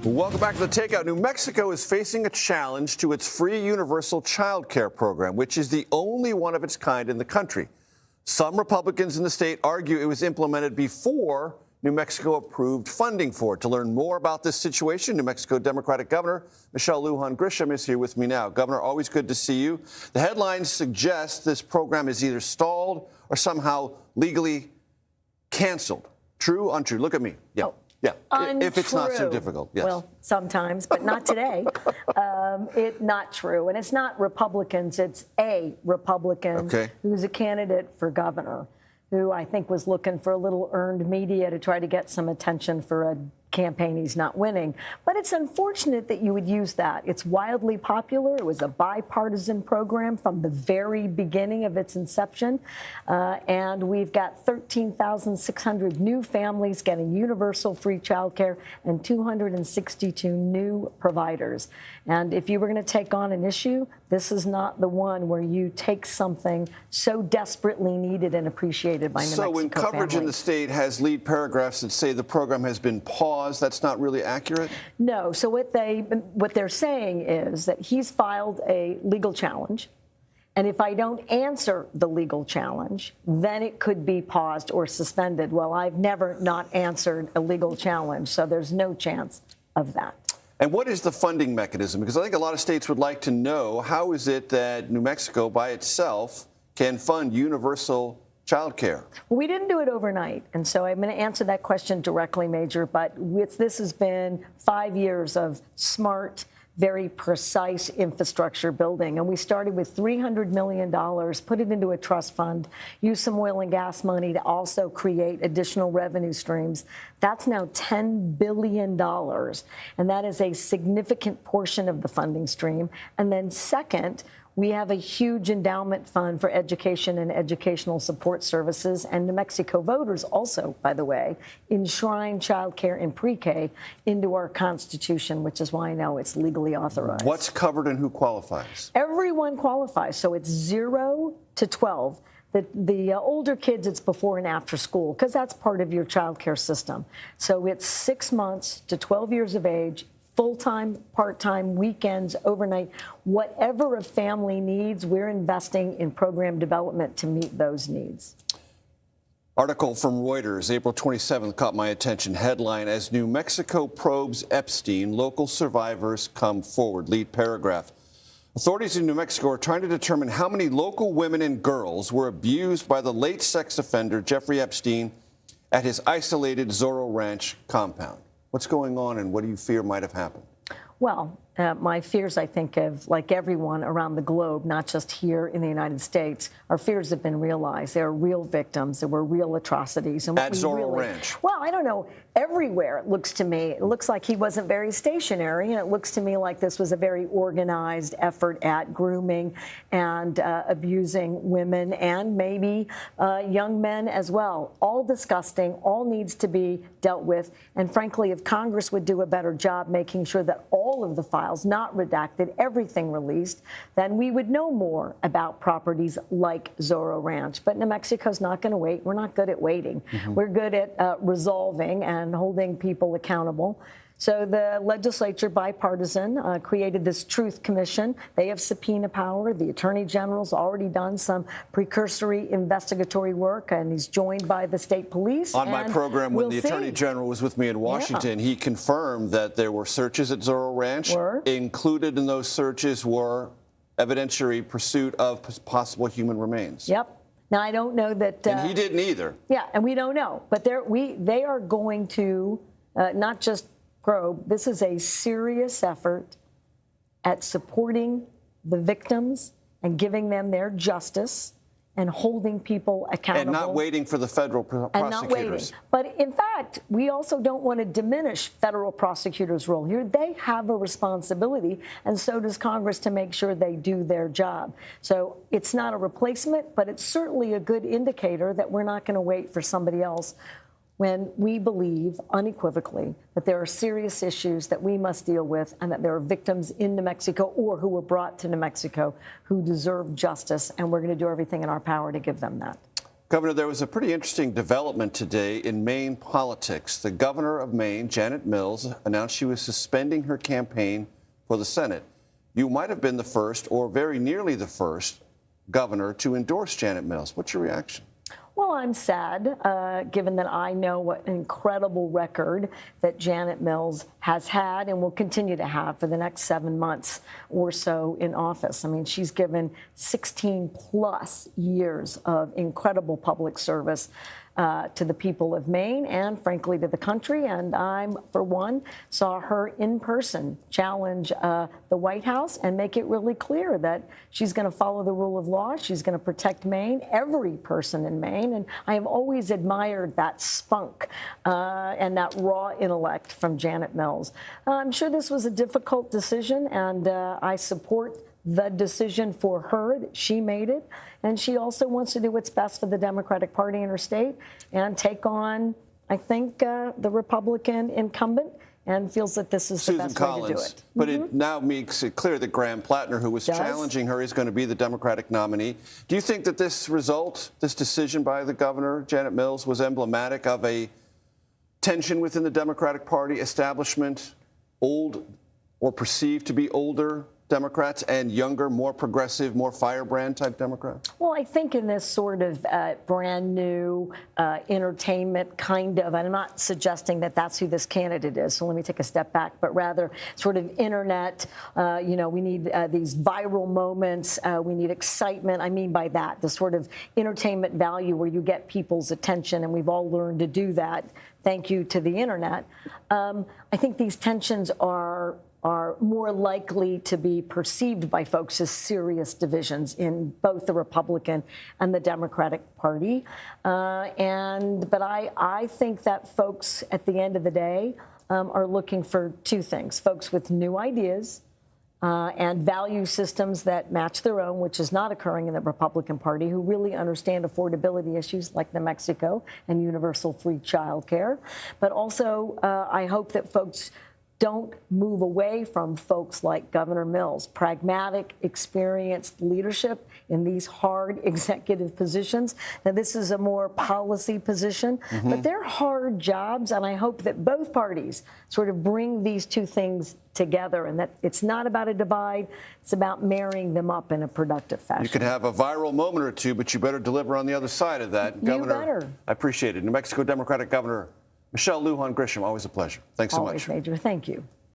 Welcome back to the Takeout. New Mexico is facing a challenge to its free universal childcare program, which is the only one of its kind in the country. Some Republicans in the state argue it was implemented before New Mexico approved funding for it. To learn more about this situation, New Mexico Democratic Governor Michelle Lujan Grisham is here with me now. Governor, always good to see you. The headlines suggest this program is either stalled or somehow legally canceled. True, untrue? Look at me. Yeah. Oh. Yeah, Untrue. If it's not so difficult, yes. Well, sometimes, but not today. Not true. And it's not Republicans. It's a Republican who's a candidate for governor, who I think was looking for a little earned media to try to get some attention for a campaign he's not winning. But it's unfortunate that you would use that. It's wildly popular. It was a bipartisan program from the very beginning of its inception. And we've got 13,600 new families getting universal free childcare and 262 new providers. And if you were going to take on an issue, this is not the one where you take something so desperately need and appreciated by New Mexico So when coverage in the state has lead paragraphs that say the program has been paused, that's not really accurate? No. So what they're saying is that he's filed a legal challenge. And if I don't answer the legal challenge, then it could be paused or suspended. Well, I've never not answered a legal challenge, so there's no chance of that. And what is the funding mechanism? Because I think a lot of states would like to know, how is it that New Mexico by itself can fund universal child care? Well, we didn't do it overnight. And so I'm going to answer that question directly, Major. But this has been 5 years of smart, very precise infrastructure building. And we started with $300 million, put it into a trust fund, used some oil and gas money to also create additional revenue streams. That's now $10 billion. And that is a significant portion of the funding stream. And then second, we have a huge endowment fund for education and educational support services. And New Mexico voters also, by the way, enshrine child care and pre-K into our Constitution, which is why I know it's legally authorized. What's covered and who qualifies? Everyone qualifies. So it's 0 to 12. The older kids, it's before and after school, because that's part of your child care system. So it's 6 months to 12 years of age, full-time, part-time, weekends, overnight, whatever a family needs, we're investing in program development to meet those needs. Article from Reuters, April 27th, caught my attention. Headline, as New Mexico probes Epstein, local survivors come forward. Lead paragraph. Authorities in New Mexico are trying to determine how many local women and girls were abused by the late sex offender Jeffrey Epstein at his isolated Zorro Ranch compound. What's going on and what do you fear might have happened? Well, my fears, I think, of like everyone around the globe, not just here in the United States, our fears have been realized. There are real victims. There were real atrocities. And at Zorro Ranch. Well, I don't know. Everywhere, it looks to me, it looks like he wasn't very stationary, and it looks to me like this was a very organized effort at grooming and abusing women and maybe young men as well. All disgusting, all needs to be dealt with. And frankly, if Congress would do a better job making sure that all of the files, not redacted, everything released, then we would know more about properties like Zorro Ranch. But New Mexico's not going to wait. We're not good at waiting. We're good at resolving and holding people accountable. So the legislature, bipartisan, created this Truth Commission. They have subpoena power. The Attorney General's already done some precursory investigatory work, and he's joined by the state police. On my program, when the Attorney General was with me in Washington, he confirmed that there were searches at Zorro Ranch. Included in those searches were evidentiary pursuit of possible human remains. Yep. Now, I don't know that... and he didn't either. Yeah, and we don't know. But they are going to not just probe. This is a serious effort at supporting the victims and giving them their justice and holding people accountable. And not waiting for the federal prosecutors. And not waiting. But in fact, we also don't want to diminish federal prosecutors' role here. They have a responsibility, and so does Congress, to make sure they do their job. So it's not a replacement, but it's certainly a good indicator that we're not going to wait for somebody else when we believe unequivocally that there are serious issues that we must deal with and that there are victims in New Mexico or who were brought to New Mexico who deserve justice, and we're going to do everything in our power to give them that. Governor, there was a pretty interesting development today in Maine politics. The governor of Maine, Janet Mills, announced she was suspending her campaign for the Senate. You might have been the first, or very nearly the first, governor to endorse Janet Mills. What's your reaction? Well, I'm sad, given that I know what an incredible record that Janet Mills has had and will continue to have for the next 7 months or so in office. I mean, she's given 16 plus years of incredible public service to the people of Maine and, frankly, to the country. And I, for one, saw her in person challenge the White House and make it really clear that she's going to follow the rule of law. She's going to protect Maine, every person in Maine. And I have always admired that spunk and that raw intellect from Janet Mills. I'm sure this was a difficult decision, and I support the decision for her. That she made it, and she also wants to do what's best for the Democratic Party in her state and take on, I think, the Republican incumbent, and feels that this is the best way to do it. But it now makes it clear that Graham Plattner, who was challenging her, is going to be the Democratic nominee. Do you think that this result, this decision by the governor, Janet Mills, was emblematic of a tension within the Democratic Party establishment, old or perceived to be older Democrats and younger, more progressive, more firebrand type Democrats? Well, I think in this sort of brand new entertainment kind of, I'm not suggesting that that's who this candidate is, so let me take a step back, but rather sort of internet, we need these viral moments, we need excitement. I mean by that, the sort of entertainment value where you get people's attention, and we've all learned to do that, thank you to the internet. I think these tensions are more likely to be perceived by folks as serious divisions in both the Republican and the Democratic Party. But I think that folks at the end of the day are looking for two things: folks with new ideas and value systems that match their own, which is not occurring in the Republican Party, who really understand affordability issues like New Mexico and universal free childcare. But also, I hope that folks don't move away from folks like Governor Mills, pragmatic, experienced leadership in these hard executive positions. Now, this is a more policy position, but they're hard jobs, and I hope that both parties sort of bring these two things together, and that it's not about a divide, it's about marrying them up in a productive fashion. You could have a viral moment or two, but you better deliver on the other side of that. Governor, better. I appreciate it. New Mexico Democratic Governor Lujan Grisham, always a pleasure. Thanks so much. Always, Major. Thank you.